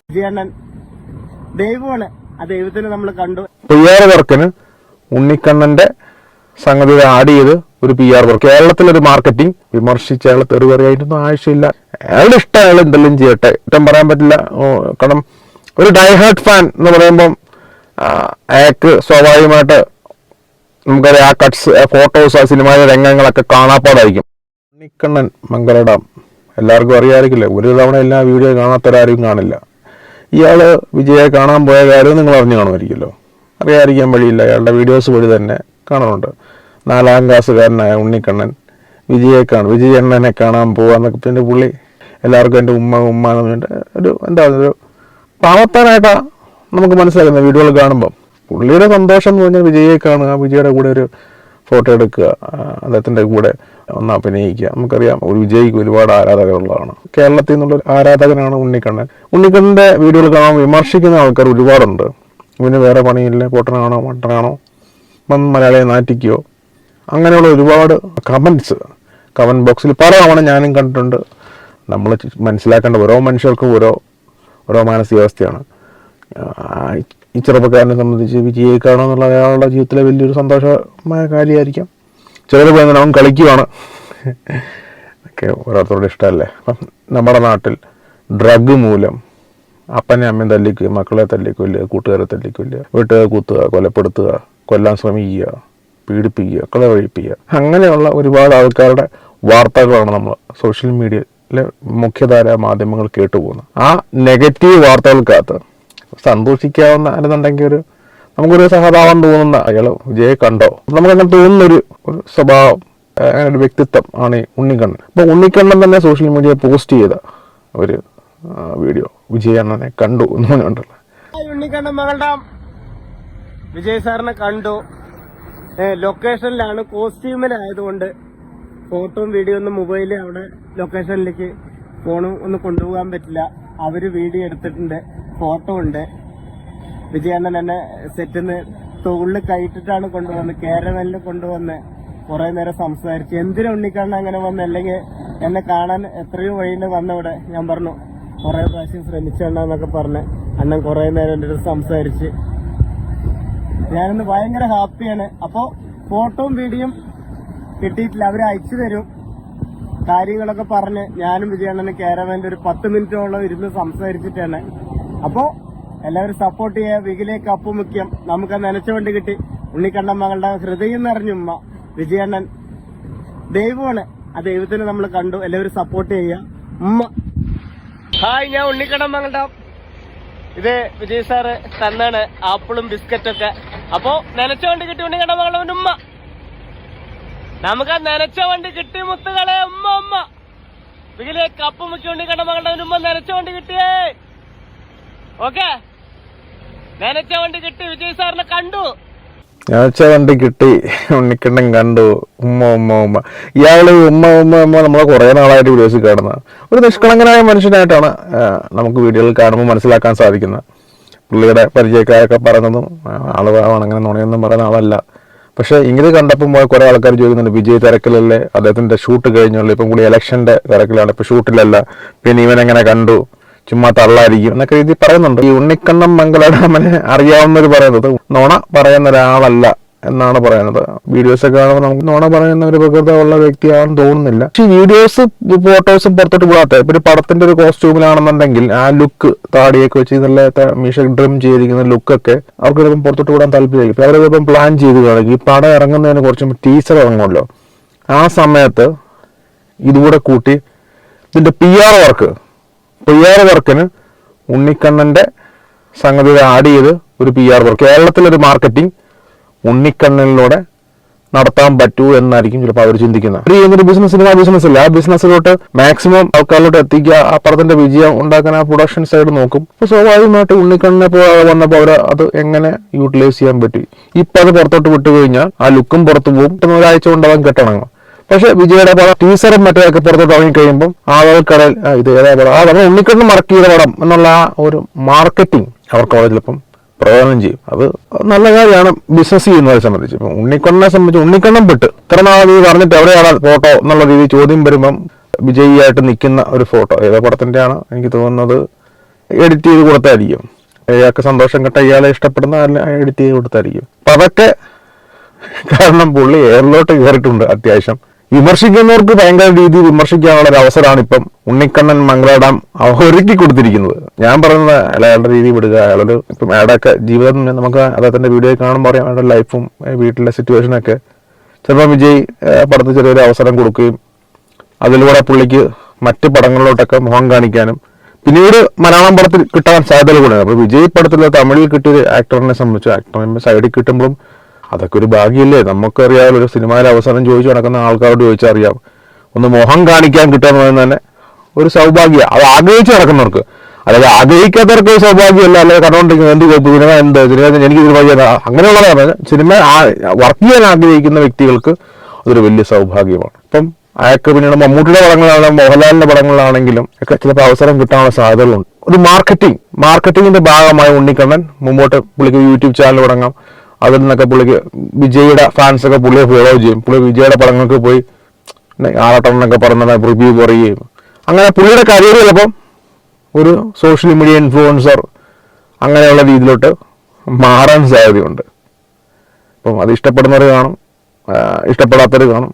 വിജയണ്ണൻ ദൈവമാണ്. ആ ദൈവത്തിന് നമ്മൾ കണ്ടു. PR വർക്കിന് ഉണ്ണിക്കണ്ണന്റെ സംഗതി ആഡ് ചെയ്ത് ഒരു PR വർക്ക്. കേരളത്തിലൊരു മാർക്കറ്റിംഗ് വിമർശിച്ച് അയാൾ തെറിവറിയായിട്ടൊന്നും ആവശ്യമില്ല. അയാളുടെ ഇഷ്ടം അയാൾ എന്തെങ്കിലും ചെയ്യട്ടെ, കുറ്റം പറയാൻ പറ്റില്ല. കാരണം ഒരു ഡൈഹാർട്ട് ഫാൻ എന്ന് പറയുമ്പം അയാൾക്ക് സ്വാഭാവികമായിട്ട് നമുക്കറിയാം ആ കട്ട്സ്, ഫോട്ടോസ്, ആ സിനിമയിലെ രംഗങ്ങളൊക്കെ കാണാപ്പാടായിരിക്കും. ഉണ്ണിക്കണ്ണൻ മംഗല ഡാം എല്ലാവർക്കും അറിയാമായിരിക്കില്ല. ഒരു തവണ എല്ലാ വീഡിയോ കാണാത്തവരാരും കാണില്ല. ഇയാള് വിജയെ കാണാൻ പോയ കാര്യം നിങ്ങൾ അറിഞ്ഞു കാണുമായിരിക്കുമല്ലോ. അറിയാതിരിക്കാൻ വഴിയില്ല. അയാളുടെ വീഡിയോസ് വഴി തന്നെ കാണുന്നുണ്ട്. 4ാം ക്ലാസ്സുകാരനായ ഉണ്ണിക്കണ്ണൻ വിജയണ്ണനെ കാണാൻ പോവാന്നൊക്കെ. പിന്നെ പുള്ളി എല്ലാവർക്കും എൻ്റെ ഉമ്മ എന്ന് പറഞ്ഞിട്ട് ഒരു ഒരു പാവത്താനായിട്ടാണ് നമുക്ക് മനസ്സിലാക്കുന്നത് വീഡിയോകൾ കാണുമ്പം. പുള്ളിയുടെ സന്തോഷം എന്ന് പറഞ്ഞാൽ വിജയെ കാണുക, വിജയുടെ കൂടെ ഒരു ഫോട്ടോ എടുക്കുക, അദ്ദേഹത്തിൻ്റെ കൂടെ ഒന്ന് അഭിനയിക്കുക. നമുക്കറിയാം ഒരു വിജയ്ക്ക് ഒരുപാട് ആരാധകരുള്ളതാണ്. കേരളത്തിൽ നിന്നുള്ള ആരാധകനാണ് ഉണ്ണിക്കണ്ണൻ. ഉണ്ണിക്കണ്ണൻ്റെ വീഡിയോകൾ കാണാൻ വിമർശിക്കുന്ന ആൾക്കാർ ഒരുപാടുണ്ട്. ഇവന് വേറെ പണിയില്ല, പൊട്ടനാണോ മട്ടനാണോ, മലയാളിയെ നാറ്റിക്കുകയോ, അങ്ങനെയുള്ള ഒരുപാട് കമൻറ്റ് ബോക്സിൽ പല തവണ ഞാനും കണ്ടിട്ടുണ്ട്. നമ്മൾ മനസ്സിലാക്കേണ്ട ഓരോ മനുഷ്യർക്കും ഓരോ മാനസികാവസ്ഥയാണ്. ഈ ചെറുപ്പക്കാരനെ സംബന്ധിച്ച് വിജയെ കാണുക അയാളുടെ ജീവിതത്തിലെ വലിയൊരു സന്തോഷമായ കാര്യമായിരിക്കാം. ചിലർ പറയുന്നത് അവൻ കളിക്കുവാണ് ഒക്കെ ഓരോരുത്തരുടെ ഇഷ്ടമല്ലേ. അപ്പം നമ്മുടെ നാട്ടിൽ ഡ്രഗ് മൂലം അപ്പനെ അമ്മയും തല്ലിക്കുക, മക്കളെ തല്ലിക്കൊല്ലുക, കൂട്ടുകാരെ തല്ലിക്കൊല്ലുക, വീട്ടുകാരെ കുത്തുക, കൊലപ്പെടുത്തുക, കൊല്ലാൻ ശ്രമിക്കുക, പീഡിപ്പിക്കുക, കളവഴിപ്പിക്കുക, അങ്ങനെയുള്ള ഒരുപാട് ആൾക്കാരുടെ വാർത്തകളാണ് നമ്മൾ സോഷ്യൽ മീഡിയയിലെ മുഖ്യധാര മാധ്യമങ്ങൾ കേട്ടുപോകുന്നത്. ആ നെഗറ്റീവ് വാർത്തകൾക്കകത്ത് സന്തോഷിക്കാവുന്ന അല്ലെന്നുണ്ടെങ്കിൽ നമുക്കൊരു സഹതാപം തോന്നുന്ന അയാൾ വിജയെ കണ്ടോ, നമുക്കങ്ങനെ തോന്നുന്നൊരു സ്വഭാവം, അങ്ങനെ ഒരു വ്യക്തിത്വം ആണ് ഈ ഉണ്ണിക്കണ്ണൻ. അപ്പോൾ ഉണ്ണിക്കണ്ണൻ തന്നെ സോഷ്യൽ മീഡിയ പോസ്റ്റ് ചെയ്ത ഒരു വീഡിയോ വിജയണ്ണനെ കണ്ടു എന്ന് പറഞ്ഞിട്ടുണ്ടല്ലോ. ഉണ്ണിക്കണ്ണൻ മകളുടെ വിജയ് സാറിനെ കണ്ടു. ലൊക്കേഷനിലാണ്, കോസ്റ്റ്യൂമിലായതുകൊണ്ട് ഫോട്ടോയും വീഡിയോ ഒന്നും മൊബൈലിൽ അവിടെ ലൊക്കേഷനിലേക്ക് ഫോണും ഒന്നും കൊണ്ടുപോകാൻ പറ്റില്ല. അവര് വീഡിയോ എടുത്തിട്ടുണ്ട്, ഫോട്ടോ ഉണ്ട്. വിജയണ്ണൻ എന്നെ സെറ്റിന്ന് തൊഴിൽ കയറ്റിട്ടാണ് കൊണ്ടുവന്ന്, കേരളത്തിൽ കൊണ്ടുവന്ന് കുറെ നേരം സംസാരിച്ച്. എന്തിനാ ഉണ്ണിക്കണ്ണൻ അങ്ങനെ വന്ന്, അല്ലെങ്കിൽ എന്നെ കാണാൻ എത്രയോ വഴിയിൽ വന്നവിടെ. ഞാൻ പറഞ്ഞു കുറെ പ്രാവശ്യം ശ്രമിച്ചെന്നൊക്കെ പറഞ്ഞ് അണ്ണൻ കുറെ നേരം എൻ്റെ അടുത്ത് സംസാരിച്ച്. ഞാനിന്ന് ഭയങ്കര ഹാപ്പിയാണ്. അപ്പോ ഫോട്ടോയും വീഡിയോയും കിട്ടിയിട്ടില്ല, അവര് അയച്ചു തരും. കാര്യങ്ങളൊക്കെ പറഞ്ഞ് ഞാനും വിജയണ്ണന് കേരളന്റെ ഒരു 10 മിനിറ്റോളം ഇരുന്ന് സംസാരിച്ചിട്ടാണ്. അപ്പോ എല്ലാവരും സപ്പോർട്ട് ചെയ്യുക. വികിലേക്ക് അപ്പു മുഖ്യം. നമുക്ക് നനച്ച വണ്ടി കിട്ടി. ഉണ്ണിക്കണ്ണൻ മകളുടെ ഹൃദയം നിറഞ്ഞുമ്മ വിജയണ്ണൻ ദൈവമാണ്. ആ ദൈവത്തിന് നമ്മൾ കണ്ടു. എല്ലാവരും സപ്പോർട്ട് ചെയ്യുക. ഉമ്മ. ഹായ്, ഞാൻ ഉണ്ണിക്കണ്ണൻ മകളുടെ. ഇത് വിജയ് സാറ് തന്നാണ് ആപ്പിളും ബിസ്ക്കറ്റൊക്കെ. അപ്പോ നനച്ച വണ്ടി കിട്ടി ഉണ്ണിക്കണ്ണൻ മകളുടെ ഉമ്മ. നമുക്ക് നനച്ച വണ്ടി കിട്ടി മുത്തുകളെ, ഉമ്മ. വികിലേക്ക് അപ്പു മുഖ്യം ഉണ്ണിക്കണ്ണൻ മകളുടെ ഉമ്മ. നനച്ച വണ്ടി കിട്ടിയേ. ഓക്കെ, നനച്ച വണ്ടി കിട്ടി. വിജയ് സാറിനെ കണ്ടു. നനച്ച വണ്ടി കിട്ടി, ഉണ്ണിക്കണ്ണൻ കണ്ടു. ഉമ്മ. ഇയാള് ഉമ്മ നമ്മളെ കുറെ നാളായിട്ട് വീഡിയോസിൽ കാണുന്ന ഒരു നിഷ്കളങ്കനായ മനുഷ്യനായിട്ടാണ് നമുക്ക് വീഡിയോയിൽ കാണുമ്പോൾ മനസ്സിലാക്കാൻ സാധിക്കുന്നത്. പുള്ളിയുടെ പരിചയക്കാരൊക്കെ പറയുന്നതും ആള് പാവാണ്, അങ്ങനെ നുണയൊന്നും പറയുന്ന ആളല്ല. പക്ഷെ ഇങ്ങനെ കണ്ടപ്പോൾ കുറെ ആൾക്കാർ ചോദിക്കുന്നുണ്ട്, വിജയ് തിരക്കിലല്ലേ, അദ്ദേഹത്തിന്റെ ഷൂട്ട് കഴിഞ്ഞുള്ളൂ, ഇപ്പം കൂടി ഇലക്ഷന്റെ തിരക്കിലാണ്, ഇപ്പൊ ഷൂട്ടിലല്ല, പിന്നെ ഇവൻ എങ്ങനെ കണ്ടു, ചുമ്മാ തള്ളായിരിക്കും എന്നൊക്കെ രീതി പറയുന്നുണ്ട്. ഈ ഉണ്ണിക്കണ്ണൻ മംഗല ഡാമിനെ അറിയാവുന്നവർ പറയുന്നത് നുണ പറയുന്ന ഒരാളല്ല എന്നാണ് പറയുന്നത്. വീഡിയോസൊക്കെ കാണുമ്പോൾ നമുക്ക് നുണ പറയുന്ന ഒരു പ്രകൃതമുള്ള വ്യക്തിയാണെന്ന് തോന്നുന്നില്ല. പക്ഷെ വീഡിയോസ് ഫോട്ടോസും പുറത്തോട്ട് പോകാത്ത ഇപ്പൊ ഒരു പടത്തിന്റെ ഒരു കോസ്റ്റ്യൂമിലാണെന്നുണ്ടെങ്കിൽ ആ ലുക്ക്, താടിയൊക്കെ വെച്ച് നല്ല മീശ ഡ്രിം ചെയ്തിരിക്കുന്ന ലുക്കൊക്കെ അവർക്ക് ചിലപ്പം പുറത്തോട്ട് വിടാൻ താല്പര്യമായിരിക്കും. ഇപ്പൊ അവരിപ്പം പ്ലാൻ ചെയ്ത് കാണും. ഈ പടം ഇറങ്ങുന്നതിന് കുറച്ചും ടീസർ ഇറങ്ങുമല്ലോ, ആ സമയത്ത് ഇതുകൂടെ കൂട്ടി ഇതിന്റെ PR വർക്കിന് ഉണ്ണിക്കണ്ണന്റെ സംഗതി ആഡ് ചെയ്ത് ഒരു PR വർക്ക്. കേരളത്തിലൊരു മാർക്കറ്റിംഗ് ഉണ്ണിക്കണ്ണനിലൂടെ നടത്താൻ പറ്റൂ എന്നായിരിക്കും ചിലപ്പോൾ അവർ ചിന്തിക്കുന്നത്. ഒരു സിനിമ ബിസിനസ് അല്ല, ആ ബിസിനസ്സിലോട്ട് മാക്സിമം ആൾക്കാരിലോട്ട് എത്തിക്കുക, ആ പടത്തിന്റെ വിജയം ഉണ്ടാക്കാൻ ആ പ്രൊഡക്ഷൻ സൈഡ് നോക്കും. അപ്പൊ സ്വാഭാവികമായിട്ട് ഉണ്ണിക്കണ്ണനെ വന്നപ്പോൾ അവർ അത് എങ്ങനെ യൂട്ടിലൈസ് ചെയ്യാൻ പറ്റി. ഇപ്പൊ അത് പുറത്തോട്ട് വിട്ടു കഴിഞ്ഞാൽ ആ ലുക്കും പുറത്തു പോകും. ഒരാഴ്ച കൊണ്ട് അവൻ കെട്ടണങ്ങും. പക്ഷെ വിജയുടെ പടം ടീസറും മറ്റൊക്കെ പുറത്തോട്ട് ഇറങ്ങിക്കഴിയുമ്പോൾ ആളുകൾക്കിടയിൽ ഇത് ഏതാ പടം, നമ്മൾ ഉണ്ണിക്കണ്ണൻ മറക്ക് ചെയ്ത പടം എന്നുള്ള ആ ഒരു മാർക്കറ്റിംഗ് അവർക്ക് അവിടെ ചിലപ്പം പ്രയോജനം ചെയ്യും. അത് നല്ല കാര്യമാണ് ബിസിനസ് ചെയ്യുന്നവരെ സംബന്ധിച്ച്. ഇപ്പം ഉണ്ണിക്കണ്ണനെ സംബന്ധിച്ച് ഉണ്ണിക്കണ്ണൻ പെട്ട് ഇത്ര നാൾ പറഞ്ഞിട്ട് എവിടെയാണ് ഫോട്ടോ എന്നുള്ള രീതി ചോദ്യം വരുമ്പം വിജയിയായിട്ട് നിൽക്കുന്ന ഒരു ഫോട്ടോ ഏതോ പടത്തിൻ്റെയാണ് എനിക്ക് തോന്നുന്നത്, എഡിറ്റ് ചെയ്ത് കൊടുത്തായിരിക്കും. ഇയാൾക്ക് സന്തോഷം കിട്ട ഇയാളെ ഇഷ്ടപ്പെടുന്ന എഡിറ്റ് ചെയ്ത് കൊടുത്തായിരിക്കും. അപ്പൊ അതൊക്കെ കാരണം പുള്ളി എയറിലോട്ട് കയറിയിട്ടുണ്ട്. അത്യാവശ്യം വിമർശിക്കുന്നവർക്ക് ഭയങ്കര രീതിയിൽ വിമർശിക്കാനുള്ള ഒരു അവസരമാണ് ഇപ്പം ഉണ്ണിക്കണ്ണൻ മംഗളാഡാം ഒരുക്കി കൊടുത്തിരിക്കുന്നത്. ഞാൻ പറയുന്നത് അയാളുടെ രീതി വിടുക. അയാളൊരു ഇപ്പം അയാളുടെയൊക്കെ ജീവിതം നമുക്ക് അദ്ദേഹത്തിന്റെ വീഡിയോ കാണുമ്പോൾ അറിയാം. അയാളുടെ ലൈഫും വീട്ടിലെ സിറ്റുവേഷനൊക്കെ ചിലപ്പോൾ വിജയ് പടത്തിൽ ചെറിയൊരു അവസരം കൊടുക്കുകയും അതിലൂടെ പുള്ളിക്ക് മറ്റ് പടങ്ങളിലോട്ടൊക്കെ മുഖം കാണിക്കാനും പിന്നീട് മലയാളം പടത്തിൽ കിട്ടാൻ സാധ്യതകൾ കൂടെ. അപ്പോൾ വിജയ് പടത്തിൽ തമിഴിൽ കിട്ടിയൊരു ആക്ടറിനെ സംബന്ധിച്ച് ആക്ടറിന്റെ സൈഡിൽ കിട്ടുമ്പോഴും അതൊക്കെ ഒരു ഭാഗ്യമില്ലേ. നമുക്കറിയാമല്ലോ, ഒരു സിനിമയിലെ അവസരം ചോദിച്ചു നടക്കുന്ന ആൾക്കാരോട് ചോദിച്ചാൽ അറിയാം, ഒന്ന് മുഖം കാണിക്കാൻ കിട്ടുക എന്ന് പറയുന്നത് തന്നെ ഒരു സൗഭാഗ്യം. അത് ആഗ്രഹിച്ച് നടക്കുന്നവർക്ക്, അതായത് ആഗ്രഹിക്കാത്തവർക്ക് ഒരു സൗഭാഗ്യമല്ല. അല്ലെങ്കിൽ കണ്ടുകൊണ്ടിരിക്കുന്നത് എന്ത് സിനിമ എന്ത് സിനിമ എനിക്ക് സിനിമ ചെയ്യാൻ അങ്ങനെയുള്ളതാണ്. സിനിമ വർക്ക് ചെയ്യാൻ ആഗ്രഹിക്കുന്ന വ്യക്തികൾക്ക് അതൊരു വലിയ സൗഭാഗ്യമാണ്. ഇപ്പം അയാൾക്ക് പിന്നീട് മമ്മൂട്ടിയുടെ പടങ്ങളാണെങ്കിലും മോഹൻലാലിന്റെ പടങ്ങളാണെങ്കിലും ഒക്കെ ചിലപ്പോൾ അവസരം കിട്ടാനുള്ള സാധ്യതകളുണ്ട്. ഒരു മാർക്കറ്റിങ്ങിന്റെ ഭാഗമായി ഉണ്ണിക്കണ്ണൻ മുമ്പോട്ട് പുള്ളിക്ക് യൂട്യൂബ് ചാനൽ തുടങ്ങാം. അതിൽ നിന്നൊക്കെ പുള്ളിക്ക് വിജയുടെ ഫാൻസൊക്കെ പുള്ളിയെ ഫോളോ ചെയ്യും. പുള്ളി വിജയുടെ പടങ്ങൾക്ക് പോയി ആറട്ടണ്ണൊക്കെ പറഞ്ഞ റിവ്യൂ പറയുകയും അങ്ങനെ പുള്ളിയുടെ കരിയർ ചിലപ്പം ഒരു സോഷ്യൽ മീഡിയ ഇൻഫ്ലുവൻസർ അങ്ങനെയുള്ള രീതിയിലോട്ട് മാറാൻ സാധ്യതയുണ്ട്. അപ്പം അത് ഇഷ്ടപ്പെടുന്നവർ കാണും, ഇഷ്ടപ്പെടാത്തവർ കാണും.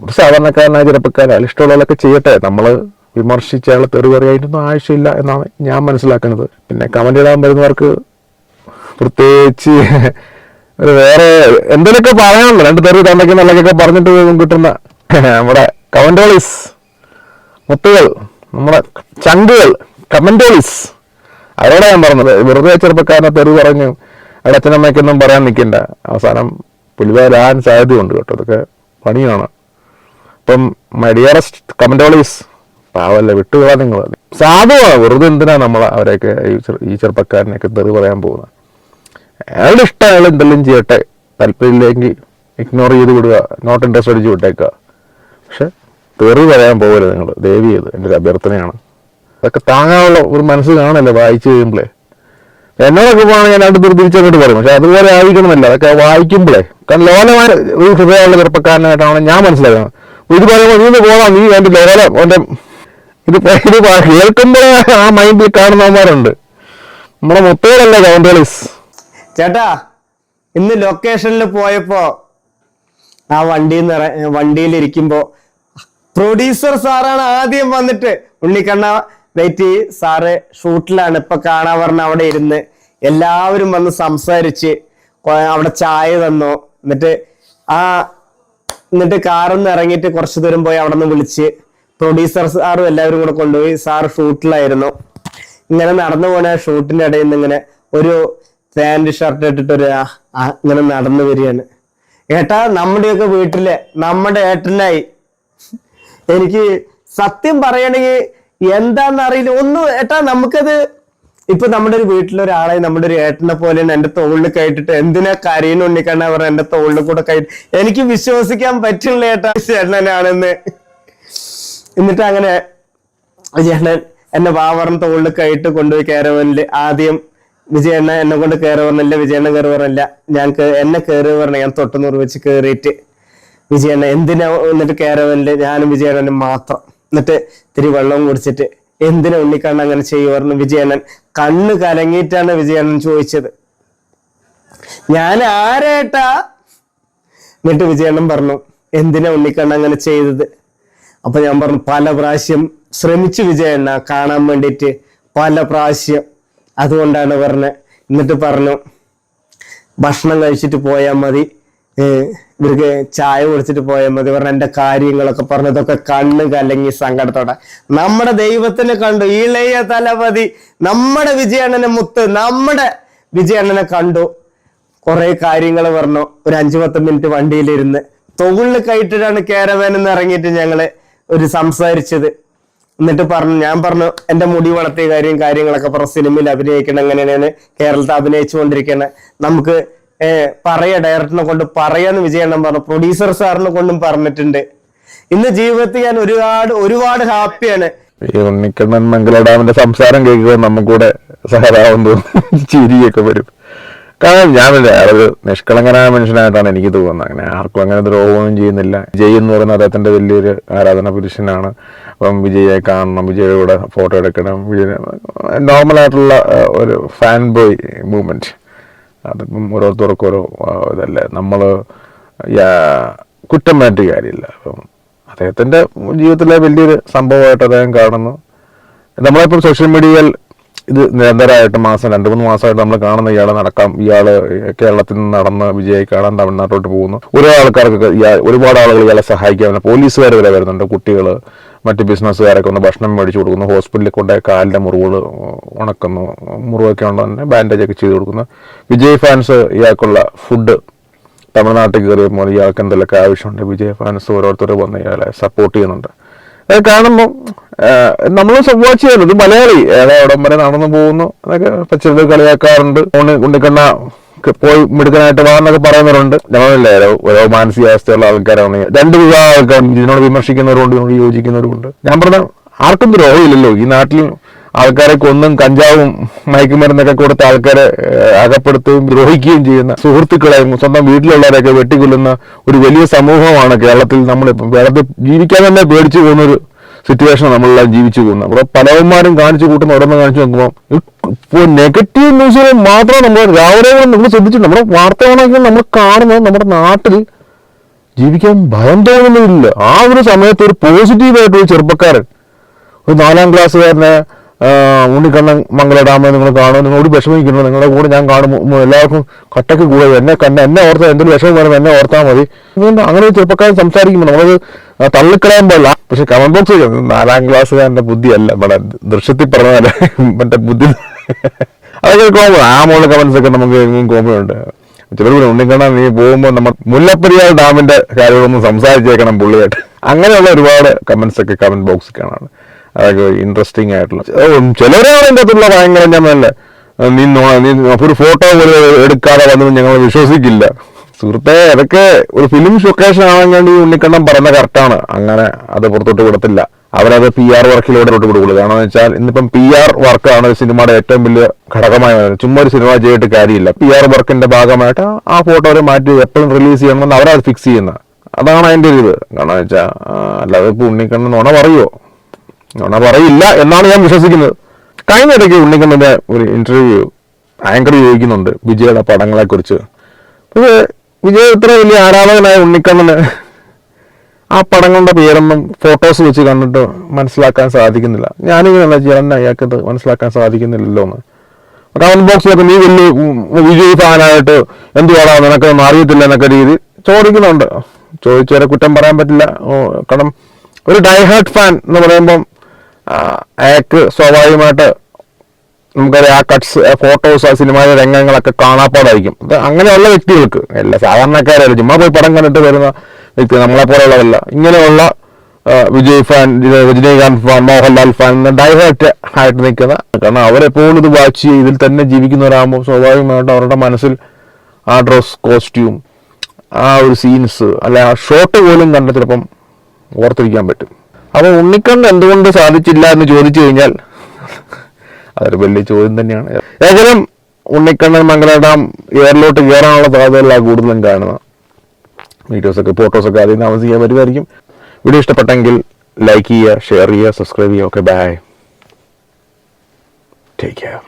ഒരു സാധാരണക്കാരനായ ചെറുപ്പക്കാരൻ ഇഷ്ടമുള്ളതൊക്കെ ചെയ്യട്ടെ. നമ്മൾ വിമർശിച്ച അയാൾ തെറി പറയാനൊന്നും ആവശ്യമില്ല എന്നാണ് ഞാൻ മനസ്സിലാക്കുന്നത്. പിന്നെ കമന്റ് ഇടാൻ വരുന്നവർക്ക് പ്രത്യേകിച്ച് ഒരു വേറെ എന്തെങ്കിലുമൊക്കെ പറയാനുള്ളൂ. രണ്ട് തെറി തണ്ടയ്ക്ക് നല്ലതൊക്കെ പറഞ്ഞിട്ട് കിട്ടുന്ന നമ്മുടെ കമന്റോളീസ് മുത്തുകൾ, നമ്മുടെ ചങ്കുകൾ, കമന്റോളീസ് അവരോടെ ഞാൻ പറഞ്ഞത്. വെറുതെ ചെറുപ്പക്കാരനെ തെറി പറഞ്ഞു അവിടെ അച്ഛനമ്മയ്ക്കൊന്നും പറയാൻ നിൽക്കണ്ട. അവസാനം പുലിവാരാൻ സാധ്യതയുണ്ട് കേട്ടോ. അതൊക്കെ പണിയാണ്. ഇപ്പം മൈ ഡിയറസ്റ്റ് കമന്റോളീസ് പാവല്ലേ, വിട്ടുകളാ നിങ്ങൾ. സാധുവാണ്. വെറുതെ എന്തിനാണ് നമ്മൾ അവരെയൊക്കെ ഈ ചെറുപ്പക്കാരനെയൊക്കെ തെറി പറയാൻ പോകുന്നത്? അയാളുടെ ഇഷ്ടം, അയാൾ എന്തെല്ലാം ചെയ്യട്ടെ. താല്പര്യമില്ലെങ്കിൽ ഇഗ്നോർ ചെയ്ത് വിടുക, നോട്ട് ഇൻട്രസ്റ്റ് അടിച്ച് വിട്ടേക്കുക. പക്ഷെ തെറി പറയാൻ പോകരുത് നിങ്ങൾ, ദയവ് ചെയ്ത്. എൻ്റെ ഒരു അഭ്യർത്ഥനയാണ്. അതൊക്കെ താങ്ങാനുള്ള ഒരു മനസ്സ് കാണല്ലേ വായിച്ചു കഴിയുമ്പോഴേ. എന്നോടൊക്കെ പോകണം ഞാൻ രണ്ട് തിരിച്ചങ്ങോട്ട് പറയും. പക്ഷെ അതുപോലെ ആയിരിക്കണമെന്നില്ല. അതൊക്കെ വായിക്കുമ്പോഴേ, കാരണം ലോലമായ ഒരു ഹൃദയമുള്ള ചെറുപ്പക്കാരനായിട്ടാണ് ഞാൻ മനസ്സിലാക്കുന്നത്. ഇത് പറയുമ്പോൾ നീ പോകാം, നീ എൻ്റെ ലോലം എൻ്റെ ഇത് കേൾക്കുമ്പോഴേ ആ മൈൻഡിൽ കാണുന്നവന്മാരുണ്ട്. നമ്മുടെ മുത്തുകളല്ലേ കൗണ്ടേളീസ്. ചേട്ടാ, ഇന്ന് ലൊക്കേഷനിൽ പോയപ്പോ ആ വണ്ടിയിലിരിക്കുമ്പോ പ്രൊഡ്യൂസർ സാറാണ് ആദ്യം വന്നിട്ട്, ഉണ്ണിക്കണ്ണ വെയിറ്റ് സാറ് ഷൂട്ടിലാണ്, ഇപ്പൊ കാണാൻ പറഞ്ഞ അവിടെ ഇരുന്ന് എല്ലാവരും വന്ന് സംസാരിച്ച് അവിടെ ചായ തന്നു. എന്നിട്ട് കാറിൽ നിന്ന് ഇറങ്ങിയിട്ട് കുറച്ചു ദൂരം പോയി അവിടെ നിന്ന് വിളിച്ച് പ്രൊഡ്യൂസർ സാറും എല്ലാവരും കൂടെ കൊണ്ടുപോയി. സാറ് ഷൂട്ടിലായിരുന്നു. ഇങ്ങനെ നടന്നു പോണ ഷൂട്ടിന്റെ ഇടയിൽ നിന്ന് ഇങ്ങനെ ഒരു പാന്റ് ഷർട്ട് ഇട്ടിട്ട് ഇങ്ങനെ നടന്നു വരികയാണ്. ഏട്ടാ, നമ്മുടെയൊക്കെ വീട്ടിലെ നമ്മുടെ ഏട്ടനായി. എനിക്ക് സത്യം പറയണെങ്കിൽ എന്താന്നറിയില്ല ഒന്നും. ഏട്ടാ, നമുക്കത് ഇപ്പൊ നമ്മുടെ ഒരു വീട്ടിലൊരാളെ നമ്മുടെ ഒരു ഏട്ടനെ പോലെയാണ് എന്റെ തോളിൽ കയറ്റിട്ട് എന്തിനാ കരയുന്ന ഉണ്ണിക്കണ്ണ പറഞ്ഞ എന്റെ തോളിൽ കൂടെ കയറ്റി. എനിക്ക് വിശ്വസിക്കാൻ പറ്റില്ല ഏട്ടാ ചേട്ടനാണെന്ന്. എന്നിട്ട് അങ്ങനെ ചേട്ടൻ എന്നെ വാവറിന് തോളിൽ കയറ്റി കൊണ്ടുപോയി കയറുവനില്. ആദ്യം വിജയണ്ണ എന്നെ കൊണ്ട് കയറി പറഞ്ഞില്ല, വിജയണ്ണ കയറി പറഞ്ഞില്ല, എന്നെ കയറി പറഞ്ഞ ഞാൻ തൊട്ടുനൂറ് വെച്ച് കയറിയിട്ട് വിജയണ്ണ എന്തിനാ എന്നിട്ട് കയറവനില് ഞാനും വിജയണ്ണനും മാത്രം. എന്നിട്ട് ഇത്തിരി വെള്ളവും കുടിച്ചിട്ട് എന്തിനാ ഉണ്ണിക്കണ്ണ അങ്ങനെ ചെയ്യുക പറഞ്ഞു. വിജയണ്ണൻ കണ്ണ് കലങ്ങിയിട്ടാണ് വിജയണ്ണൻ ചോദിച്ചത്, ഞാൻ ആരേട്ടാ? എന്നിട്ട് വിജയണ്ണൻ പറഞ്ഞു എന്തിനാ ഉണ്ണിക്കണ്ണ അങ്ങനെ ചെയ്തത്? അപ്പൊ ഞാൻ പറഞ്ഞു പല പ്രാവശ്യം ശ്രമിച്ചു വിജയണ്ണ കാണാൻ വേണ്ടിയിട്ട്, പല പ്രാവശ്യം, അതുകൊണ്ടാണ് പറഞ്ഞത്. എന്നിട്ട് പറഞ്ഞു ഭക്ഷണം കഴിച്ചിട്ട് പോയാൽ മതി, ഇവർക്ക് ചായ കുടിച്ചിട്ട് പോയാൽ മതി പറഞ്ഞ എന്റെ കാര്യങ്ങളൊക്കെ പറഞ്ഞതൊക്കെ കണ്ണ് കലങ്ങി സങ്കടത്തോടെ. നമ്മുടെ ദൈവത്തിനെ കണ്ടു, ഇളയ തലപതി നമ്മുടെ വിജയണ്ണനെ മുത്ത്, നമ്മുടെ വിജയണ്ണനെ കണ്ടു. കുറെ കാര്യങ്ങൾ പറഞ്ഞു. ഒരു 5-10 മിനിറ്റ് വണ്ടിയിലിരുന്ന് തൊഴിൽ കയറ്റിട്ടാണ് കാരവാനിൽ ഇറങ്ങിയിട്ട് ഞങ്ങള് ഒരു സംസാരിച്ചത്. എന്നിട്ട് ഞാൻ പറഞ്ഞു എന്റെ മുടി വളർത്തിയ കാര്യങ്ങളൊക്കെ പറഞ്ഞു. സിനിമയിൽ അഭിനയിക്കണം, എങ്ങനെയാണ് കേരളത്തിൽ അഭിനയിച്ചുകൊണ്ടിരിക്കണേ, നമുക്ക് ഡയറക്ടറിനെ കൊണ്ട് പറയാന്ന് വിജയണ്ണൻ പറഞ്ഞു. പ്രൊഡ്യൂസർ സാറിനെ കൊണ്ടും പറഞ്ഞിട്ടുണ്ട്. ഇന്ന് ജീവിതത്തിൽ ഞാൻ ഒരുപാട് ഹാപ്പിയാണ്. ഈ ഉണ്ണിക്കണ്ണൻ മംഗള ഡാമിന്റെ സംസാരം കേൾക്കുമ്പോൾ നമുക്കൂടെ സഹതാപം തോന്നും, ചിരിയൊക്കെ വരും. കാരണം ഞാനില്ല, അയാളൊരു നിഷ്കളങ്കനായ മനുഷ്യനായിട്ടാണ് എനിക്ക് തോന്നുന്നത്. അങ്ങനെ ആർക്കും അങ്ങനെ ദ്രോഹമൊന്നും ചെയ്യുന്നില്ല. വിജയ് എന്ന് പറയുന്ന അദ്ദേഹത്തിന്റെ വലിയൊരു ആരാധന പുരുഷനാണ്. അപ്പം വിജയെ കാണണം, വിജയുടെ കൂടെ ഫോട്ടോ എടുക്കണം, വിജയ് നോർമലായിട്ടുള്ള ഒരു ഫാൻ ബോയ് മൂവ്മെന്റ്. അതിപ്പം ഓരോരുത്തർക്കും ഓരോ ഇതല്ലേ, നമ്മൾ കുറ്റം മാറ്റിയ കാര്യമില്ല. അപ്പം അദ്ദേഹത്തിന്റെ ജീവിതത്തിലെ വലിയൊരു സംഭവമായിട്ട് അദ്ദേഹം കാണുന്നു. നമ്മളിപ്പം സോഷ്യൽ മീഡിയയിൽ ഇത് നിരന്തരമായിട്ട് മാസം 2-3 മാസമായിട്ട് നമ്മൾ കാണുന്ന ഇയാള് കേരളത്തിൽ നിന്ന് നടന്ന് വിജയ് കാണാൻ തമിഴ്നാട്ടോട്ട് പോകുന്നു. ഓരോ ആൾക്കാർക്ക് ഒരുപാട് ആളുകൾ ഇയാളെ സഹായിക്കാൻ, പോലീസുകാർ വരെ വരുന്നുണ്ട്, കുട്ടികൾ, മറ്റ് ബിസിനസ്സുകാരൊക്കെ ഒന്ന് ഭക്ഷണം മേടിച്ചു കൊടുക്കുന്നു, ഹോസ്പിറ്റലിൽ കൊണ്ടുപോയി കാലിൻ്റെ മുറിവുകൾ ഉണക്കുന്നു, മുറിവൊക്കെ ഉണ്ടോ തന്നെ ബാൻഡേജ് ഒക്കെ ചെയ്ത് കൊടുക്കുന്നു. വിജയ് ഫാൻസ് ഇയാൾക്കുള്ള ഫുഡ് തമിഴ്നാട്ടിൽ കയറിയപ്പോൾ ഇയാൾക്ക് എന്തെങ്കിലുമൊക്കെ ആവശ്യമുണ്ട്, വിജയ് ഫാൻസ് ഓരോരുത്തർ വന്ന് ഇയാളെ സപ്പോർട്ട് ചെയ്യുന്നുണ്ട്. അത് കാണുമ്പോൾ നമ്മൾ വാച്ച് ചെയ്യുന്നത് മലയാളി എവിടം വരെ നടന്നു പോകുന്നു എന്നൊക്കെ പച്ചത് കളിയാക്കാറുണ്ട്. ഉണ്ണിക്കണ്ണ പോയി മിടുക്കനായിട്ട് വാന്നൊക്കെ പറയുന്നവരുണ്ട്. ഞങ്ങളില്ലേ ഓരോ മാനസികാവസ്ഥയുള്ള ആൾക്കാരാണ്. 2 വിഭാഗം ആൾക്കാർ, ഇതിനോട് വിമർശിക്കുന്നവരുണ്ട്, ഇതിനോട് യോജിക്കുന്നവരുണ്ട്. ഞാൻ പറഞ്ഞ ആർക്കും ദ്രോഹമില്ലല്ലോ ഈ നാട്ടിൽ. ആൾക്കാരെ കൊന്നും കഞ്ചാവും മയക്കുമരുന്നൊക്കെ കൊടുത്ത ആൾക്കാരെ അകപ്പെടുത്തുകയും ദ്രോഹിക്കുകയും ചെയ്യുന്ന സുഹൃത്തുക്കളെയും സ്വന്തം വീട്ടിലുള്ളവരെയൊക്കെ വെട്ടിക്കൊല്ലുന്ന ഒരു വലിയ സമൂഹമാണ് കേരളത്തിൽ. നമ്മളിപ്പം കേരളത്തിൽ ജീവിക്കാൻ തന്നെ പേടിച്ചു പോകുന്നൊരു സിറ്റുവേഷൻ നമ്മളെല്ലാം ജീവിച്ചു പോകുന്നത്. അവിടെ പലവന്മാരും കാണിച്ചു കൂട്ടുന്ന ഓരോന്ന് കാണിച്ചു നോക്കുമ്പോൾ നെഗറ്റീവ് ന്യൂസുകൾ മാത്രം നമ്മൾ രാവിലെ നമ്മൾ ശ്രദ്ധിച്ചു. നമ്മുടെ വാർത്തകളൊക്കെ നമ്മൾ കാണുന്നത് നമ്മുടെ നാട്ടിൽ ജീവിക്കാൻ ഭയം തോന്നുന്നില്ല. ആ ഒരു സമയത്ത് ഒരു പോസിറ്റീവായിട്ടൊരു ചെറുപ്പക്കാരൻ, ഒരു 4ാം ക്ലാസ്സുകാരനെ ഉണ്ണിക്കണ്ണൻ മംഗല ഡാമ് നിങ്ങൾ കാണും, നിങ്ങളോട് വിഷമിക്കുന്നു, നിങ്ങളുടെ കൂടെ ഞാൻ കാണുമ്പോൾ എല്ലാവർക്കും കട്ടക്ക് കൂടെ എന്നെ ഓർത്താൽ എന്തൊരു വിഷമം വരും, എന്നെ ഓർത്താൽ മതി. അതുകൊണ്ട് അങ്ങനെ ഒരു ചെറുപ്പക്കാരൻ സംസാരിക്കുമ്പോൾ നമ്മളത് തള്ളിക്കളയാൻ പാടില്ല. പക്ഷെ കമന്റ് ബോക്സ് 4ാം ക്ലാസ്സുകാരൻ്റെ ബുദ്ധിയല്ല, നമ്മുടെ ദൃശ്യത്തിൽ പറഞ്ഞതല്ല, മറ്റേ ബുദ്ധി അതൊക്കെ കോമൺ. ആ മോള് കമന്റ്സ് ഒക്കെ നമുക്ക് കോമൺ ഉണ്ട്. ചിലർ ഉണ്ണിക്കണ്ണൻ നീ പോകുമ്പോൾ നമ്മൾ മുല്ലപ്പെരിയാർ ഡാമിന്റെ കാര്യങ്ങളൊന്നും സംസാരിച്ചേക്കണം പുള്ളിയായിട്ട്. അങ്ങനെയുള്ള ഒരുപാട് കമന്റ്സ് ഒക്കെ കമന്റ് ബോക്സിൽ കാണാണ്. അതൊക്കെ ഇൻട്രസ്റ്റിംഗ് ആയിട്ടുള്ള ചിലരാണ് എൻ്റെ അകത്തുള്ള ഭയങ്കര ഞമ്മല്ല, നീ ഒരു ഫോട്ടോ പോലും എടുക്കാതെ വന്നത് ഞങ്ങൾ വിശ്വസിക്കില്ല. സുഹൃത്തെ, അതൊക്കെ ഒരു ഫിലിം ഷൊക്കേഷൻ ആവാൻ വേണ്ടി ഉണ്ണിക്കണ്ണൻ പറഞ്ഞ കറക്റ്റാണ്. അങ്ങനെ അത് പുറത്തോട്ട് വിടത്തില്ല. അവരത് PR വർക്കിലൂടെ വിട്ടുകൊടുക്കുള്ളൂ. കാരണം എന്ന് വെച്ചാൽ ഇന്നിപ്പം PR വർക്കാണ് സിനിമയുടെ ഏറ്റവും വലിയ ഘടകമായി വരുന്നത്. ചുമ്മാ ഒരു സിനിമ ചെയ്തിട്ട് കാര്യമില്ല. PR വർക്കിന്റെ ഭാഗമായിട്ട് ആ ഫോട്ടോ അവരെ മാറ്റി എപ്പോഴും റിലീസ് ചെയ്യണമെന്ന് അവരത് ഫിക്സ് ചെയ്യുന്നത്. അതാണ് അതിൻ്റെ ഒരു ഇത്. കാരണം എന്ന് വെച്ചാൽ അല്ലാതെ ഇപ്പോൾ ഉണ്ണിക്കണ്ണൻ നുണ പറയുമോ? നുണ പറയില്ല എന്നാണ് ഞാൻ വിശ്വസിക്കുന്നത്. കഴിഞ്ഞ ഇടയ്ക്ക് ഉണ്ണിക്കണ്ണന്റെ ഒരു ഇന്റർവ്യൂ ആങ്കർ ചോദിക്കുന്നുണ്ട് വിജയുടെ പടങ്ങളെ കുറിച്ച്. പക്ഷേ വിജയ് ഇത്ര വലിയ ആരാധകനായ ഉണ്ണിക്കണ്ണന് ആ പടങ്ങളുടെ പേരൊന്നും ഫോട്ടോസ് വെച്ച് കണ്ടിട്ട് മനസ്സിലാക്കാൻ സാധിക്കുന്നില്ല. ഞാനിങ്ങനെ ചെയ്യാൻ അയാൾക്കത് മനസ്സിലാക്കാൻ സാധിക്കുന്നില്ലല്ലോ എന്ന്. കമന്റ് ബോക്സിലൊക്കെ നീ വലിയ വിജയ് ഫാനായിട്ട് എന്തുവാടാ നിനക്കൊന്നും അറിയത്തില്ല എന്നൊക്കെ രീതി ചോദിക്കുന്നുണ്ട്. ചോദിച്ചവരെ കുറ്റം പറയാൻ പറ്റില്ല. കാരണം ഒരു ഡൈഹാർട്ട് ഫാൻ എന്ന് പറയുമ്പം അയാൾക്ക് സ്വാഭാവികമായിട്ട് നമുക്കറിയാം ആ കട്ട്സ്, ഫോട്ടോസ്, ആ സിനിമയിലെ രംഗങ്ങളൊക്കെ കാണാപ്പാടായിരിക്കും. അങ്ങനെയുള്ള വ്യക്തികൾക്ക്, എല്ലാ സാധാരണക്കാരല്ല, ചുമ്മാ പോയി പടം കണ്ടിട്ട് വരുന്ന വ്യക്തി നമ്മളെപ്പോലുള്ളതല്ല. ഇങ്ങനെയുള്ള Vijay fan, Rajinikanth fan, Mohanlal fan die-hard ആയിട്ട് നിൽക്കുന്ന, കാരണം അവരെപ്പോഴും ഇത് വാച്ച് ചെയ്ത് ഇതിൽ തന്നെ ജീവിക്കുന്നവരാകുമ്പോൾ സ്വാഭാവികമായിട്ടും അവരുടെ മനസ്സിൽ ആ ഡ്രസ്, കോസ്റ്റ്യൂം, ആ ഒരു സീൻസ് അല്ലെ ആ ഷോട്ട് പോലും കണ്ട് ചിലപ്പം ഓർത്തിരിക്കാൻ പറ്റും. അപ്പോൾ ഉണ്ണിക്കണ്ണൻ എന്തുകൊണ്ട് സാധിച്ചില്ല എന്ന് ചോദിച്ചു കഴിഞ്ഞാൽ അതൊരു വലിയ ചോദ്യം തന്നെയാണ്. ഏകദേശം ഉണ്ണിക്കണ്ണൻ മംഗല ഡാം എയറിലോട്ട് കയറാനുള്ള സാധ്യതകളാണ് കൂടുതലും കാണുന്നത്. വീഡിയോസൊക്കെ ഫോട്ടോസൊക്കെ അതിൽ താമസിക്കാൻ വരുമായിരിക്കും. വീഡിയോ ഇഷ്ടപ്പെട്ടെങ്കിൽ ലൈക്ക് ചെയ്യുക, ഷെയർ ചെയ്യുക, സബ്സ്ക്രൈബ് ചെയ്യുക. Okay, bye, take care.